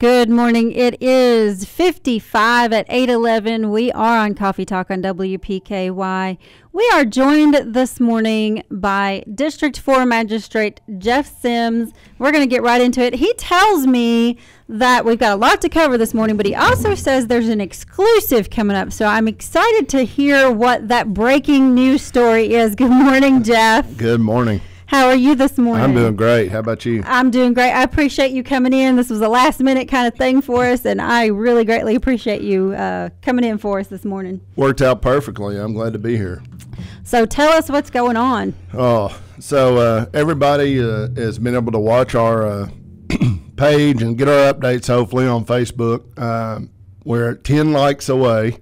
Good morning. It is 55 at 8:11. We are on Coffee Talk on WPKY. We are joined this morning by District 4 Magistrate Jeff Sims. We're going to get right into it. He tells me that we've got a lot to cover this morning, but he also says there's an exclusive coming up. So I'm excited to hear what that breaking news story is. Good morning, Jeff. Good morning. How are you this morning? I'm doing great. How about you? I'm doing great. I appreciate you coming in. This was a last minute kind of thing for us, and I really greatly appreciate you coming in for us this morning. Worked out perfectly. I'm glad to be here. So tell us what's going on. Everybody has been able to watch our page and get our updates hopefully on Facebook. We're at 10 likes away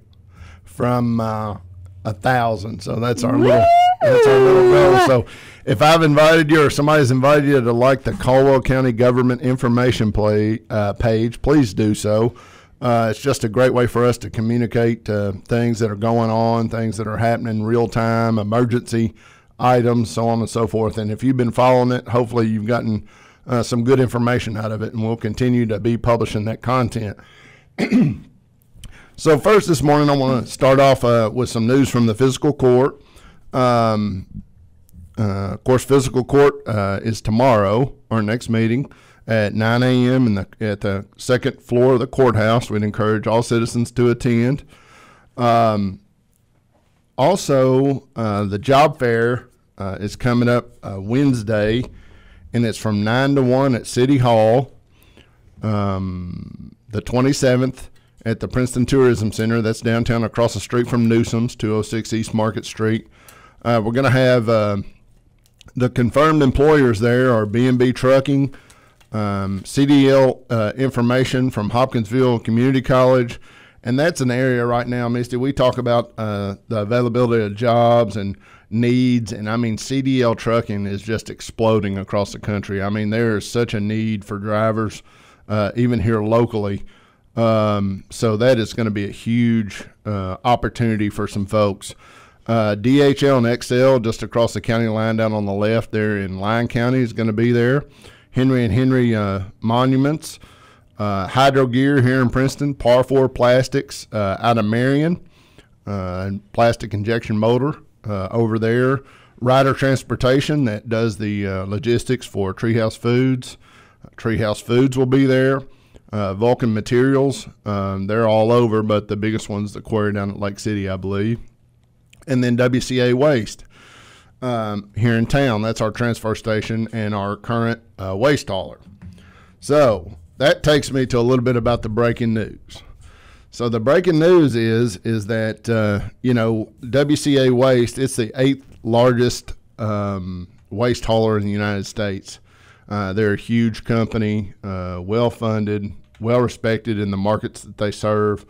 from 1,000. So that's our little goal. So if I've invited you or somebody's invited you to like the Caldwell County Government Information page, please do so. It's just a great way for us to communicate things that are going on, things that are happening in real time, emergency items, so on and so forth. And if you've been following it, hopefully you've gotten some good information out of it, and we'll continue to be publishing that content. So first this morning, I want to start off with some news from the physical court. Of course, physical court is tomorrow, our next meeting, at 9 a.m. at the second floor of the courthouse. We'd encourage all citizens to attend. Also, the job fair is coming up Wednesday, and it's from 9 to 1 at City Hall, the 27th at the Princeton Tourism Center. That's downtown across the street from Newsom's, 206 East Market Street. We're going to have the confirmed employers there are B&B Trucking, CDL information from Hopkinsville Community College, and that's an area right now, Misty, we talk about the availability of jobs and needs, and I mean CDL trucking is just exploding across the country. I mean, there is such a need for drivers, even here locally. So that is going to be a huge opportunity for some folks. DHL and XL just across the county line down on the left there in Lyon County is going to be there. Henry and Henry Monuments, Hydro Gear here in Princeton, Par 4 Plastics out of Marion, and plastic injection motor over there. Ryder Transportation that does the logistics for Treehouse Foods. Treehouse Foods will be there. Vulcan Materials, they're all over, but the biggest one's the quarry down at Lake City, I believe. And then WCA Waste here in town. That's our transfer station and our current waste hauler. So that takes me to a little bit about the breaking news. So the breaking news is that, WCA Waste, it's the 8th largest waste hauler in the United States. They're a huge company, well-funded, well-respected in the markets that they serve.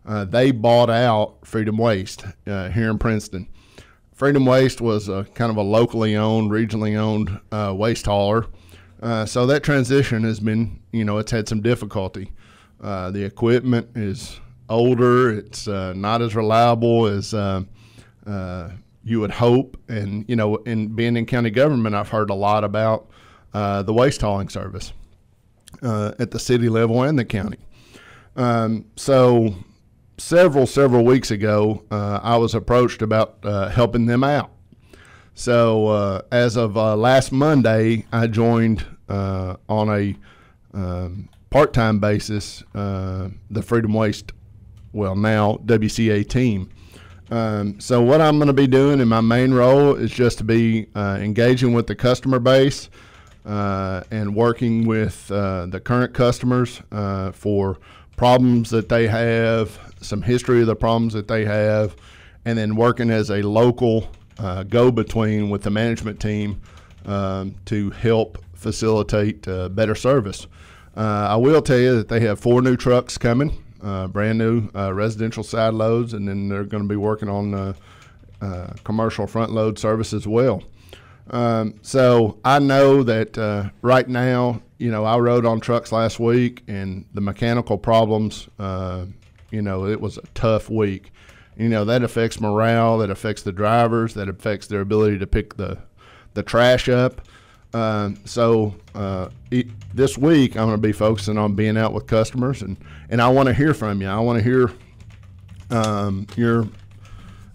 They bought out Freedom Waste here in Princeton. Freedom Waste was kind of a locally owned, regionally owned waste hauler. So that transition has been, it's had some difficulty. The equipment is older. It's not as reliable as you would hope. And, in being in county government, I've heard a lot about the waste hauling service at the city level and the county. So several weeks ago, I was approached about helping them out. So as of last Monday, I joined on a part-time basis the Freedom Waste, now WCA team. So what I'm going to be doing in my main role is just to be engaging with the customer base and working with the current customers for problems that they have, some history of the problems that they have, and then working as a local go-between with the management team to help facilitate better service. I will tell you that they have 4 new trucks coming, brand new residential side loads, and then they're going to be working on commercial front load service as well. So I know that right now, I rode on trucks last week, and the mechanical problems, it was a tough week. That affects morale, that affects the drivers, that affects their ability to pick the trash up. This week I'm going to be focusing on being out with customers, and I want to hear from you. I want to hear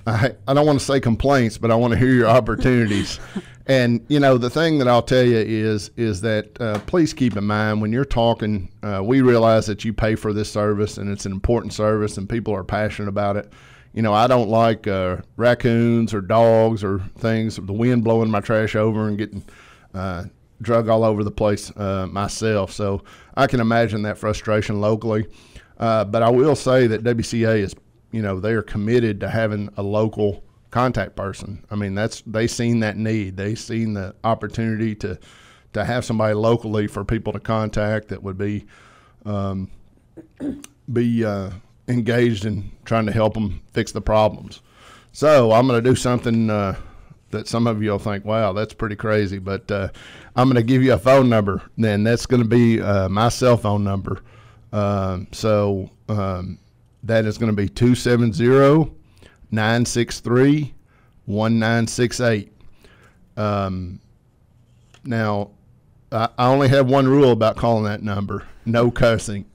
I don't want to say complaints, but I want to hear your opportunities. And, the thing that I'll tell you is that please keep in mind when you're talking, we realize that you pay for this service and it's an important service and people are passionate about it. I don't like raccoons or dogs or things, the wind blowing my trash over and getting drug all over the place myself. So I can imagine that frustration locally. But I will say that WCA is, they are committed to having a local contact person. I mean, they seen that need. They seen the opportunity to have somebody locally for people to contact that would be engaged in trying to help them fix the problems. So I'm going to do something that some of you will think, wow, that's pretty crazy. But I'm going to give you a phone number. Then that's going to be my cell phone number. That is going to be 270-963-1968. Now, I only have one rule about calling that number: no cussing.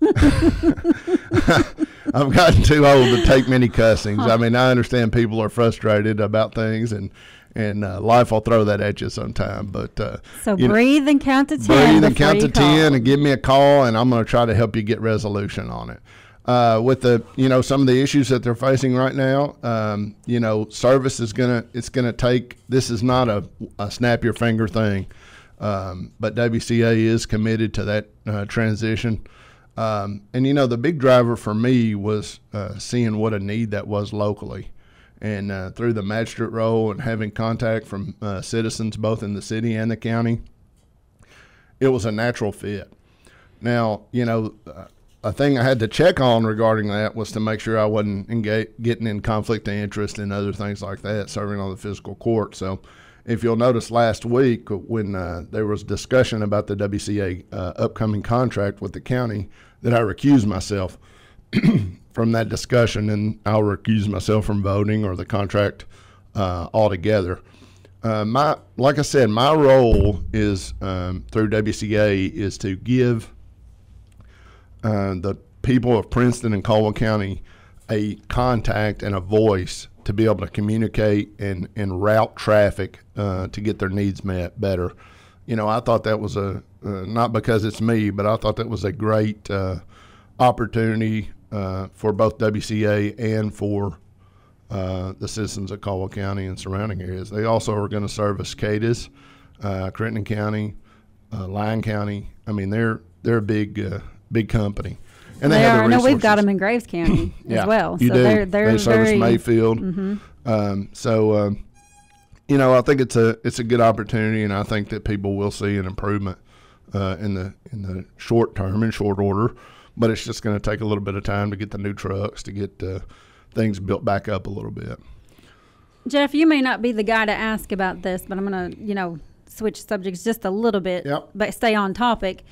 I've gotten too old to take many cussings. I mean, I understand people are frustrated about things, and life will throw that at you sometime. But so breathe and count to 10. Breathe and count to 10, and give me a call, and I'm going to try to help you get resolution on it. With some of the issues that they're facing right now, service is gonna take. This is not a snap your finger thing, but WCA is committed to that transition. And the big driver for me was seeing what a need that was locally, and through the magistrate role and having contact from citizens both in the city and the county, it was a natural fit. Now, a thing I had to check on regarding that was to make sure I wasn't getting in conflict of interest and other things like that, serving on the fiscal court. So if you'll notice last week when there was discussion about the WCA upcoming contract with the county, that I recused myself from that discussion, and I'll recuse myself from voting or the contract altogether. Like I said, my role is through WCA is to give the people of Princeton and Caldwell County a contact and a voice to be able to communicate and route traffic to get their needs met better. I thought that was not because it's me, but I thought that was a great opportunity for both WCA and for the citizens of Caldwell County and surrounding areas. They also are going to service Cadiz, Crittenden County, Lyon County. I mean, they're a big company, and they have the resources. No, we've got them in Graves County as well. You do. They're they service very, Mayfield. Mm-hmm. I think it's a good opportunity, and I think that people will see an improvement in the short term, in short order. But it's just going to take a little bit of time to get the new trucks, to get things built back up a little bit. Jeff, you may not be the guy to ask about this, but I'm going to switch subjects just a little bit, but stay on topic.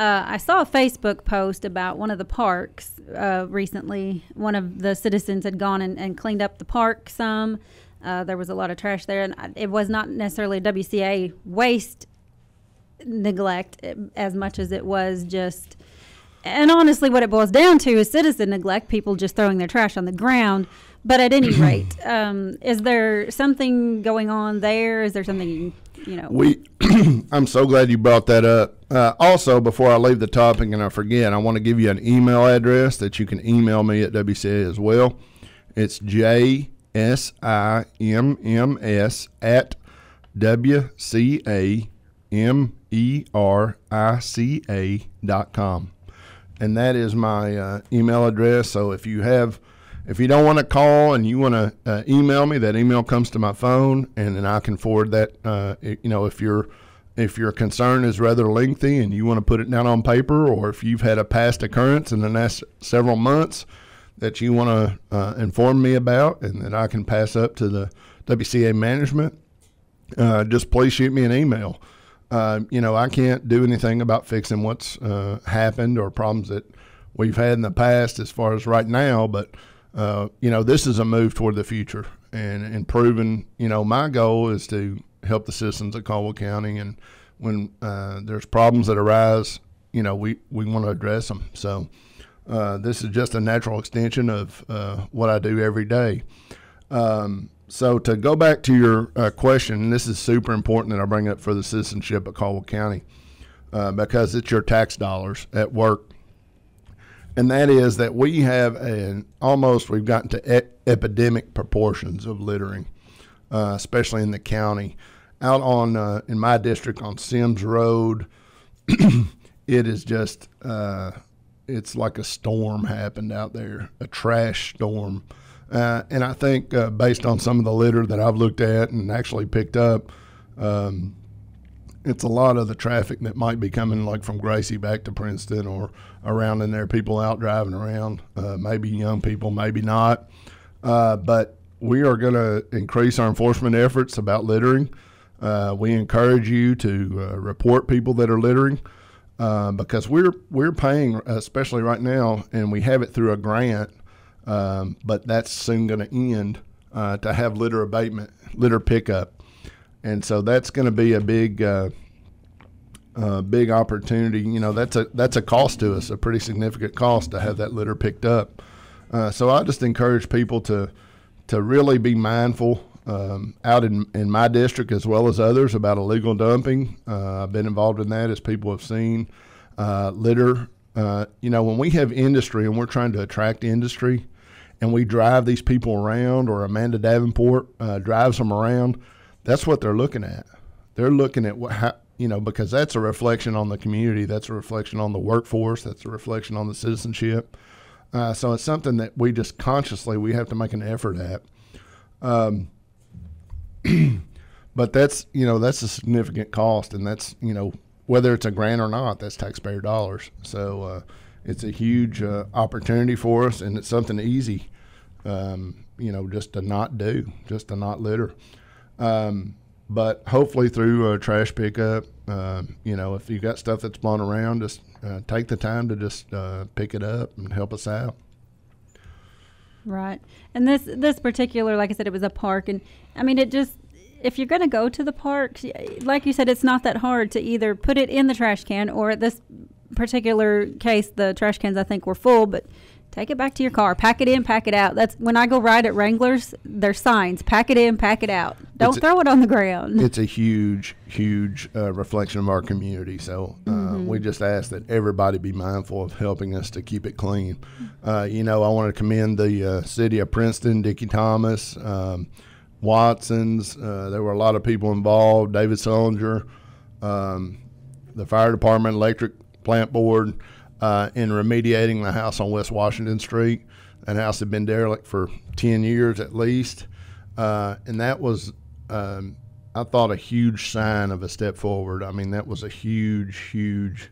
I saw a Facebook post about one of the parks recently. One of the citizens had gone and cleaned up the park some. There was a lot of trash there, and it was not necessarily WCA waste neglect as much as it was just, and honestly what it boils down to is citizen neglect, people just throwing their trash on the ground. But at any rate, is there something going on there? Is there something, I'm so glad you brought that up. Also, before I leave the topic and I forget, I want to give you an email address that you can email me at WCA as well. It's JSIMMS@WCAMERICA.com. And that is my email address. So if you don't want to call and you want to email me, that email comes to my phone, and then I can forward that. If your concern is rather lengthy and you want to put it down on paper, or if you've had a past occurrence in the last several months that you want to inform me about and that I can pass up to the WCA management, just please shoot me an email. I can't do anything about fixing what's happened or problems that we've had in the past as far as right now, but this is a move toward the future and improving. My goal is to help the citizens of Caldwell County, and when there's problems that arise, we want to address them. So this is just a natural extension of what I do every day. So to go back to your question, and this is super important that I bring up for the citizenship of Caldwell County, because it's your tax dollars at work. And that is that we have we've gotten to epidemic proportions of littering, especially in the county. Out on, in my district on Sims Road, it is just, it's like a storm happened out there, a trash storm. And I think based on some of the litter that I've looked at and actually picked up, it's a lot of the traffic that might be coming like from Gracie back to Princeton or around in there, people out driving around, maybe young people, maybe not. But we are going to increase our enforcement efforts about littering. We encourage you to report people that are littering because we're paying, especially right now, and we have it through a grant, but that's soon going to end, to have litter abatement, litter pickup. And so that's going to be a big opportunity. That's a cost to us, a pretty significant cost to have that litter picked up. So I just encourage people to really be mindful out in my district as well as others about illegal dumping. I've been involved in that, as people have seen. Litter, when we have industry and we're trying to attract industry and we drive these people around, or Amanda Davenport drives them around, that's what they're looking at. They're looking at because that's a reflection on the community. That's a reflection on the workforce. That's a reflection on the citizenship. So it's something that we just consciously, we have to make an effort at. But that's a significant cost, and that's, whether it's a grant or not, that's taxpayer dollars. So it's a huge opportunity for us, and it's something easy, just to not do, just to not litter. But hopefully through trash pickup, if you got stuff that's blown around, just take the time to just pick it up and help us out. Right. And this particular, like I said, it was a park. And I mean, if you're going to go to the park, like you said, it's not that hard to either put it in the trash can, or at this particular case, the trash cans I think were full, but take it back to your car, pack it in, pack it out. That's when I go ride at Wranglers, there's signs, pack it in, pack it out. Don't throw it on the ground. It's a huge reflection of our community. So we just ask that everybody be mindful of helping us to keep it clean. I want to commend the city of Princeton, Dickie Thomas, Watson's. There were a lot of people involved, David Sullinger, the fire department, electric plant board, in remediating the house on West Washington Street. That house had been derelict for 10 years at least. And that was, I thought, a huge sign of a step forward. I mean, that was a huge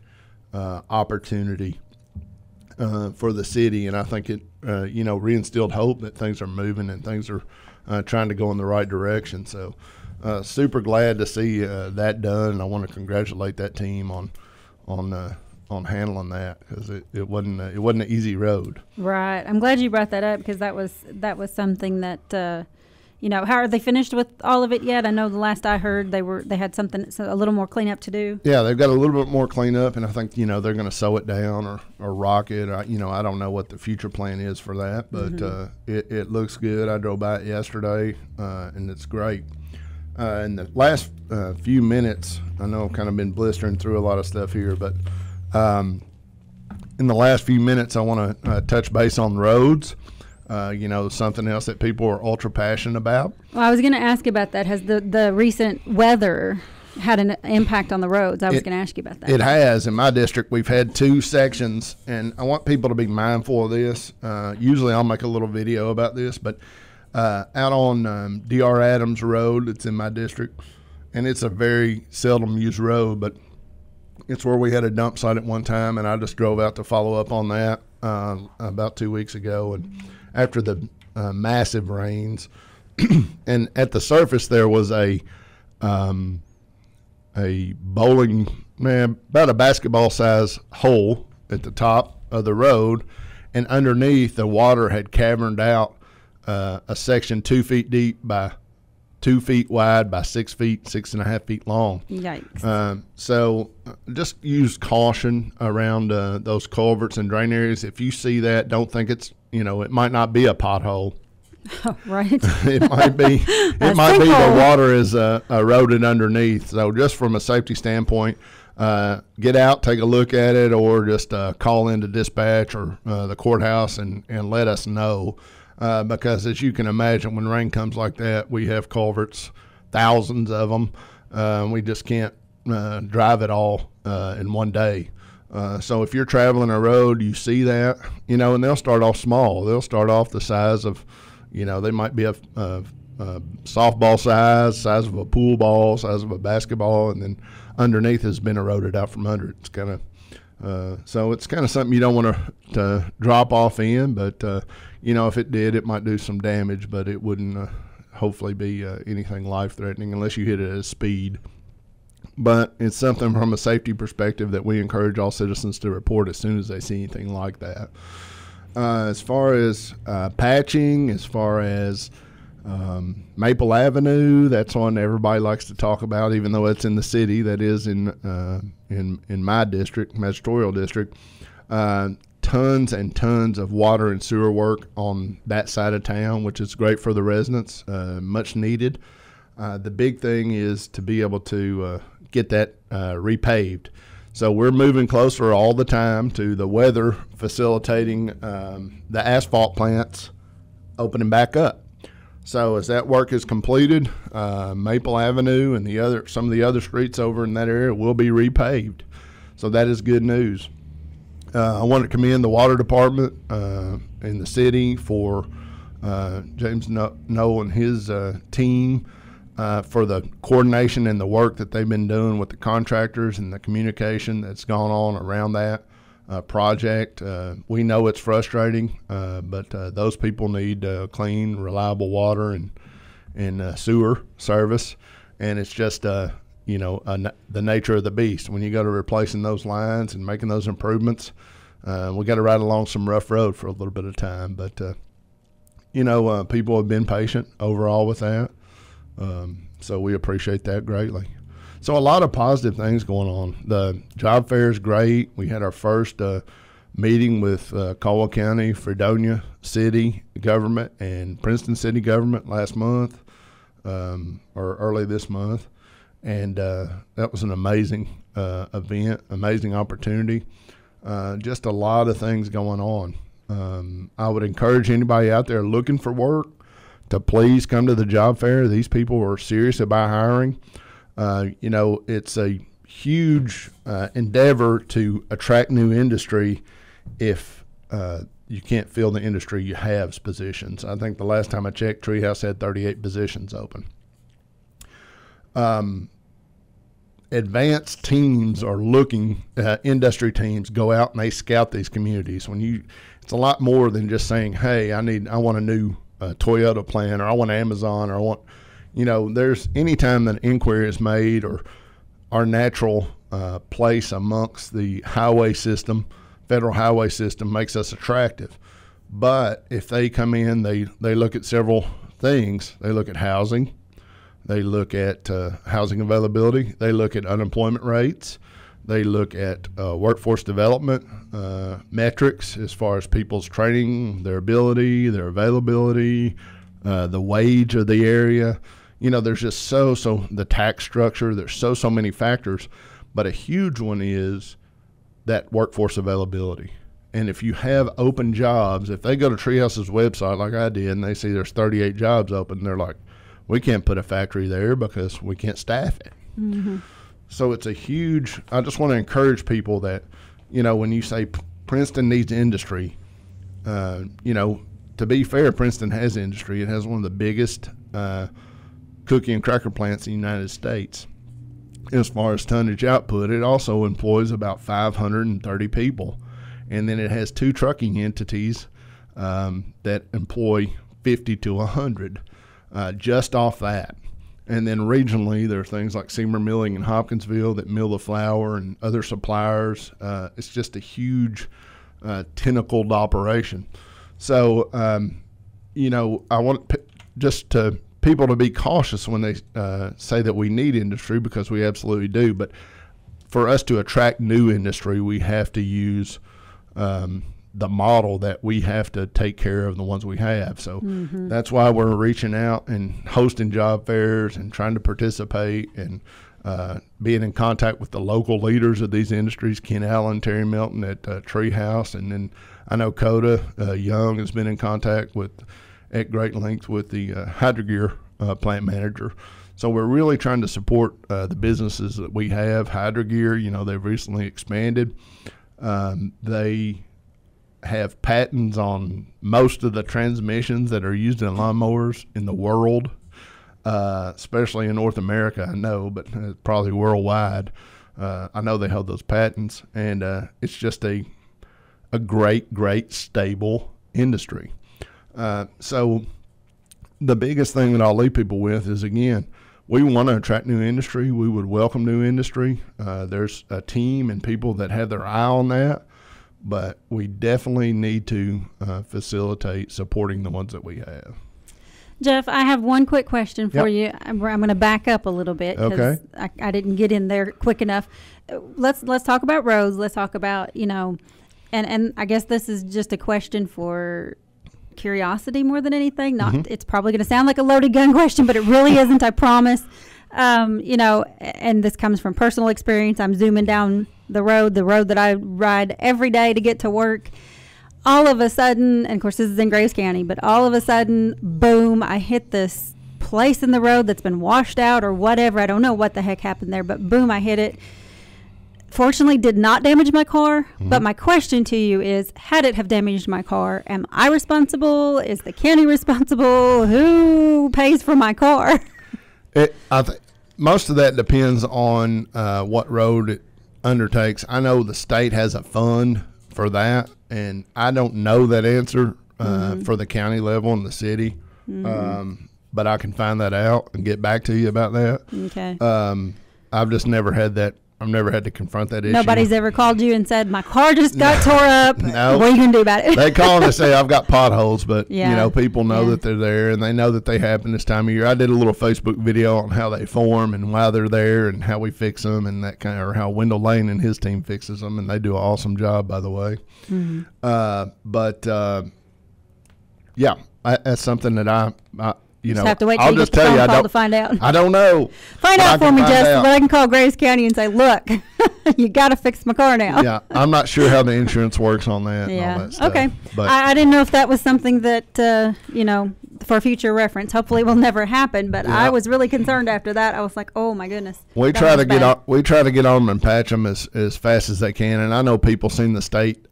opportunity for the city. And I think it, reinstilled hope that things are moving and things are trying to go in the right direction. So super glad to see that done. And I want to congratulate that team on handling that, because it wasn't an easy road. Right. I'm glad you brought that up, because that was something that how are they finished with all of it yet? I know the last I heard they had a little more cleanup to do. Yeah, they've got a little bit more cleanup, and I think they're going to sew it down or rock it. I don't know what the future plan is for that, but it looks good. I drove by it yesterday, and it's great. In the last few minutes, I know I've kind of been blistering through a lot of stuff here, but in the last few minutes, I want to touch base on roads. Something else that people are ultra passionate about. Well, I was going to ask about that. Has the recent weather had an impact on the roads? I was going to ask you about that. It has. In my district, we've had 2 sections, and I want people to be mindful of this. Usually I'll make a little video about this, but out on D.R. Adams Road, it's in my district, and it's a very seldom used road, but it's where we had a dump site at one time, and I just drove out to follow up on that about 2 weeks ago. And after the massive rains, and at the surface there was a bowling, about a basketball size hole at the top of the road, and underneath the water had caverned out a section 2 feet deep by 2 feet wide by 6 feet, 6.5 feet long. Yikes. So just use caution around those culverts and drain areas. If you see that, don't think it's, it might not be a pothole. Right. It might be. It might be the water is eroded underneath. So just from a safety standpoint, get out, take a look at it, or just call into dispatch or the courthouse and let us know. Because as you can imagine, when rain comes like that, we have culverts, thousands of them. We just can't drive it all in one day. So if you're traveling a road, you see that, and they'll start off small. They'll start off the size of, they might be a softball size of a pool ball, size of a basketball, and then underneath has been eroded out from under it. It's kind of so it's kind of something you don't want to drop off in, but if it did, it might do some damage, but it wouldn't hopefully be anything life-threatening unless you hit it at speed. But it's something from a safety perspective that we encourage all citizens to report as soon as they see anything like that. As far as patching, as far as Maple Avenue, that's one everybody likes to talk about, even though it's in the city. That is in my district, magisterial district. Tons and tons of water and sewer work on that side of town, which is great for the residents, much needed. The big thing is to be able to get that repaved. So we're moving closer all the time to the weather facilitating the asphalt plants opening back up. So as that work is completed, Maple Avenue and some of the other streets over in that area will be repaved. So that is good news. I want to commend the water department in the city for James Noel and his team for the coordination and the work that they've been doing with the contractors and the communication that's gone on around that project. We know it's frustrating, but those people need clean, reliable water and sewer service, and it's just the nature of the beast. When you go to replacing those lines and making those improvements, we got to ride along some rough road for a little bit of time, but people have been patient overall with that. So we appreciate that greatly. So a lot of positive things going on. The job fair is great. We had our first meeting with Caldwell County, Fredonia City government, and Princeton City government last month, or early this month. And that was an amazing event, amazing opportunity. Just a lot of things going on. I would encourage anybody out there looking for work to please come to the job fair. These people are serious about hiring. It's a huge endeavor to attract new industry if you can't fill the industry you have's positions. I think the last time I checked, Treehouse had 38 positions open. Advanced teams are looking, industry teams go out and they scout these communities. It's a lot more than just saying, hey, I want a new Toyota plan, or I want Amazon, or I want, there's any time that an inquiry is made, or our natural place amongst the highway system, federal highway system, makes us attractive. But if they come in, they look at several things. They look at housing. They look at housing availability. They look at unemployment rates. They look at workforce development metrics as far as people's training, their ability, their availability, the wage of the area. There's just so the tax structure. There's so many factors, but a huge one is that workforce availability. And if you have open jobs, if they go to Treehouse's website like I did and they see there's 38 jobs open, they're like, we can't put a factory there because we can't staff it. Mm-hmm. So it's a huge, I just want to encourage people that, when you say Princeton needs industry, to be fair, Princeton has industry. It has one of the biggest cookie and cracker plants in the United States. As far as tonnage output, it also employs about 530 people. And then it has 2 trucking entities that employ 50 to 100 just off that. And then regionally, there are things like Seymour Milling in Hopkinsville that mill the flour, and other suppliers. It's just a huge tentacled operation. So, I want just to people to be cautious when they say that we need industry, because we absolutely do. But for us to attract new industry, we have to use the model that we have to take care of the ones we have. So that's why we're reaching out and hosting job fairs and trying to participate and being in contact with the local leaders of these industries, Ken Allen, Terry Milton at Treehouse. And then I know Coda Young has been in contact with at great length with the Hydrogear plant manager. So we're really trying to support the businesses that we have. Hydrogear, you know, they've recently expanded. They have patents on most of the transmissions that are used in lawnmowers in the world, especially in North America, I know, but probably worldwide. I know they hold those patents, and it's just a great, stable industry. So the biggest thing that I'll leave people with is, again, we want to attract new industry. We would welcome new industry. There's a team and people that have their eye on that, but we definitely need to facilitate supporting the ones that we have. Jeff, I have one quick question for you. I'm going to back up a little bit because I didn't get in there quick enough. Let's talk about roads. Let's talk about, you know, and I guess this is just a question for curiosity more than anything. It's probably going to sound like a loaded gun question, but it really isn't, I promise. You know, and this comes from personal experience. I'm zooming down the road that I ride every day to get to work. All of a sudden, and of course this is in Graves County, but all of a sudden, boom, I hit this place in the road that's been washed out or whatever. I don't know what the heck happened there, but boom, I hit it. Fortunately, did not damage my car, but my question to you is, had it have damaged my car, am I responsible? Is the county responsible? Who pays for my car? I think most of that depends on what road it undertakes. I know the state has a fund for that, and I don't know that answer for the county level and the city, but I can find that out and get back to you about that. Okay. I've just never had that. I've never had to confront that issue. Nobody's ever called you and said, my car just got tore up. No. What are you going to do about it? They call and say, I've got potholes, but, you know, people know that they're there, and they know that they happen this time of year. I did a little Facebook video on how they form and why they're there and how we fix them and that kind of, or how Wendell Lane and his team fixes them, and they do an awesome job, by the way. Yeah, that's something that I you know, have to wait till I'll you just get the tell phone you, call to find out. I don't know. Find out for me, Justin. But I can call Graves County and say, look, you got to fix my car now. Yeah, I'm not sure how the insurance works on that. Yeah. And all that stuff, okay. But I didn't know if that was something that, you know, for future reference. Hopefully it will never happen. But I was really concerned after that. I was like, oh, my goodness. We try to get on. We try to get on them and patch them as fast as they can. And I know people seen the state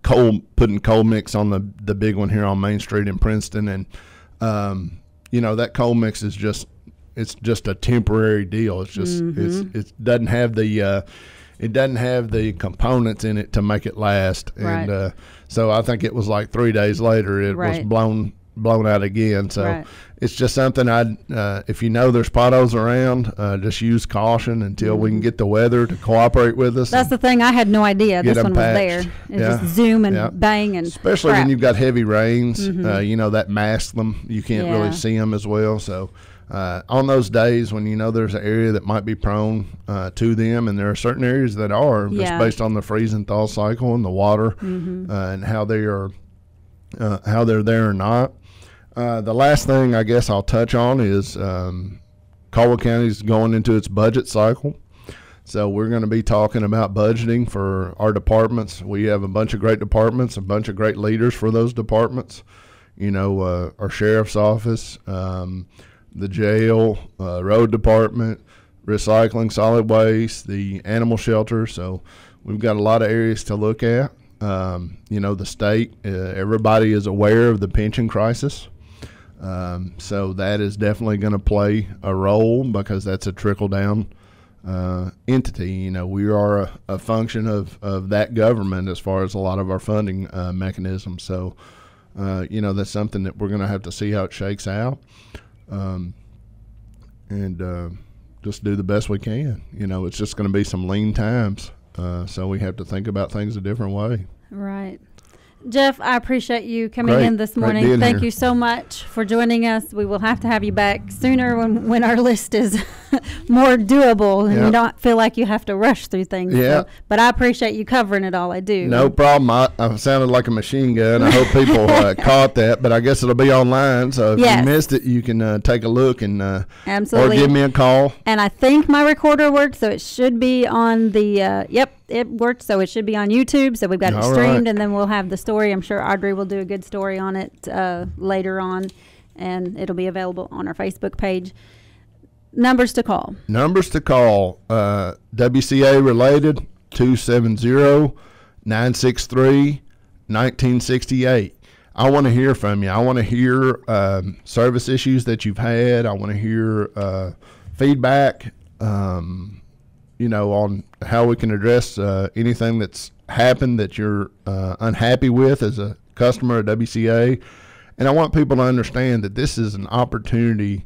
putting coal mix on the big one here on Main Street in Princeton, and you know, that coal mix is just a temporary deal. It's just it doesn't have the components in it to make it last. And so I think it was like 3 days later it was blown out again. So it's just something if you know there's potholes around, just use caution until we can get the weather to cooperate with us. That's the thing. I had no idea this one was there. It just zoom and bang and especially when you've got heavy rains, you know, that masks them. You can't really see them as well. So on those days when you know there's an area that might be prone to them, and there are certain areas that are just based on the freeze and thaw cycle and the water and how they're there or not. The last thing I guess I'll touch on is Caldwell County is going into its budget cycle. So we're going to be talking about budgeting for our departments. We have a bunch of great departments, a bunch of great leaders for those departments. You know, our sheriff's office, the jail, road department, recycling, solid waste, the animal shelter. So we've got a lot of areas to look at. You know, the state, everybody is aware of the pension crisis. So that is definitely going to play a role because that's a trickle-down entity. You know, we are a function of that government as far as a lot of our funding mechanisms. So, you know, that's something that we're going to have to see how it shakes out and just do the best we can. You know, it's just going to be some lean times. So we have to think about things a different way. Right. Jeff, I appreciate you coming Great. in this Great morning. being Thank here. you so much for joining us. We will have to have you back sooner when our list is more doable and you Yep. don't feel like you have to rush through things. Yeah. But I appreciate you covering it all. I do. No problem. I sounded like a machine gun. I hope people caught that, but I guess it'll be online. So if Yes. you missed it, you can take a look and Absolutely. or give me a call. And I think my recorder worked, so it should be on the, yep, it worked, so it should be on YouTube. So we've got it All streamed, right. and then we'll have the story. I'm sure Audrey will do a good story on it later on, and it'll be available on our Facebook page. Numbers to call. Numbers to call, WCA related, 270-963-1968. I want to hear from you. I want to hear service issues that you've had. I want to hear feedback, on how we can address anything that's happened that you're unhappy with as a customer at WCA. And I want people to understand that this is an opportunity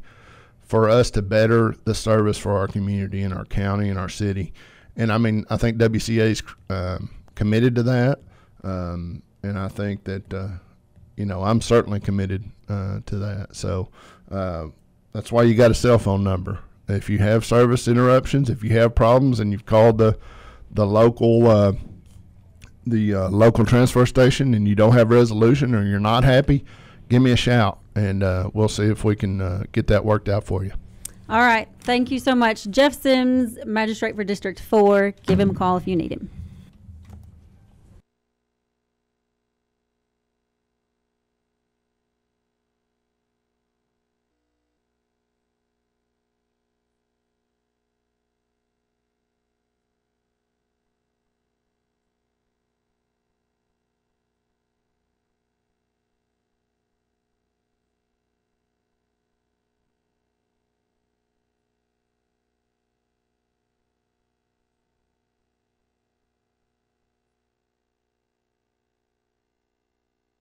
for us to better the service for our community and our county and our city. And I think WCA is committed to that. And I think that, I'm certainly committed to that. So that's why you got a cell phone number. If you have service interruptions, if you have problems and you've called the local local transfer station and you don't have resolution or you're not happy, give me a shout and we'll see if we can get that worked out for you. All right. Thank you so much. Jeff Sims, Magistrate for District 4. Give him a call if you need him.